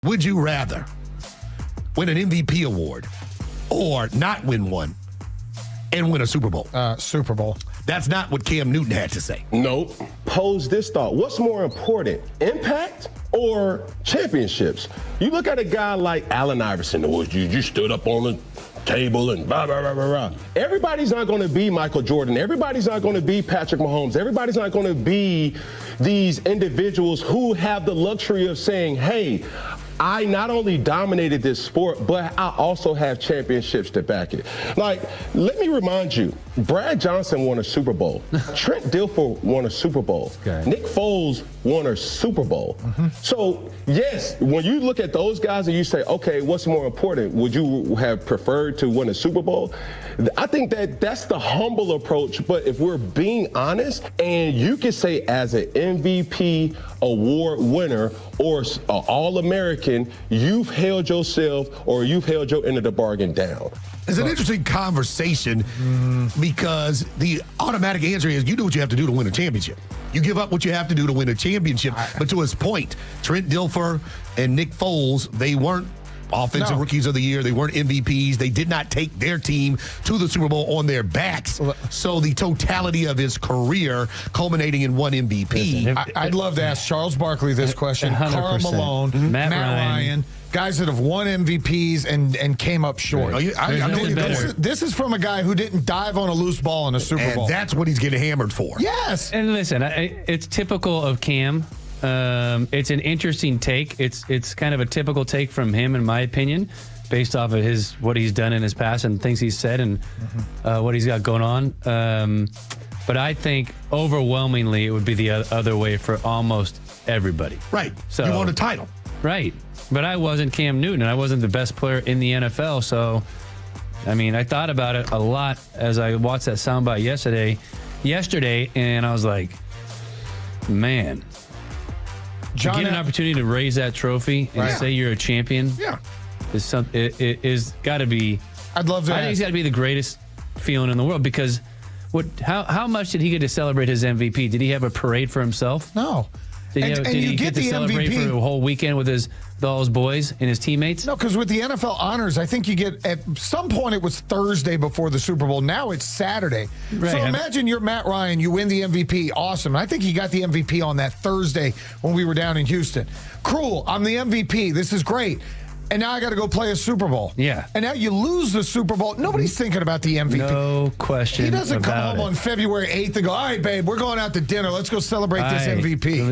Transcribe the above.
Would you rather win an MVP award or not win one and win a Super Bowl? Super Bowl. That's not what Cam Newton had to say. Nope. Pose this thought. What's more important, impact or championships? You look at a guy like Allen Iverson, who you stood up on the table and blah, blah, blah, blah, blah. Everybody's not going to be Michael Jordan. Everybody's not going to be Patrick Mahomes. Everybody's not going to be these individuals who have the luxury of saying, hey, I not only dominated this sport, but I also have championships to back it. Like, let me remind you, Brad Johnson won a Super Bowl. Trent Dilfer won a Super Bowl. Okay. Nick Foles won a Super Bowl. So, yes, when you look at those guys and you say, okay, what's more important? Would you have preferred to win a Super Bowl? I think that's the humble approach. But if we're being honest, and you can say as an MVP award winner or an All-American, you've held yourself or you've held your end of the bargain down. It's an interesting conversation because the automatic answer is you do what you have to do to win a championship. You give up what you have to do to win a championship. But to his point, Trent Dilfer and Nick Foles, they weren't offensive rookies of the year. They weren't MVPs. They did not take their team to the Super Bowl on their backs. So the totality of his career culminating in one MVP. I'd love to ask Charles Barkley this question. 100%. Karl Malone, Matt Ryan. Guys that have won MVPs and came up short. This is from a guy who didn't dive on a loose ball in a Super Bowl. And that's what he's getting hammered for. Yes. And listen, it's typical of Cam. It's an interesting take. It's kind of a typical take from him, in my opinion, based off of what he's done in his past and things he's said and what he's got going on. But I think overwhelmingly it would be the other way for almost everybody. Right. So you won a title. Right. But I wasn't Cam Newton, and I wasn't the best player in the NFL. So, I mean, I thought about it a lot as I watched that soundbite yesterday, and I was like, man, to get an opportunity to raise that trophy and say you're a champion is got to be. I'd love to. I think it's got to be the greatest feeling in the world because how much did he get to celebrate his MVP? Did he have a parade for himself? No. Did he get to celebrate MVP for a whole weekend with all his boys and his teammates? No, because with the NFL honors, I think you get, at some point it was Thursday before the Super Bowl. Now it's Saturday. Right. So imagine you're Matt Ryan, you win the MVP. Awesome. I think he got the MVP on that Thursday when we were down in Houston. Cool. I'm the MVP. This is great. And now I got to go play a Super Bowl. Yeah. And now you lose the Super Bowl. Nobody's thinking about the MVP. No question. He doesn't come about home on February 8th and go, all right, babe, we're going out to dinner. Let's go celebrate this MVP.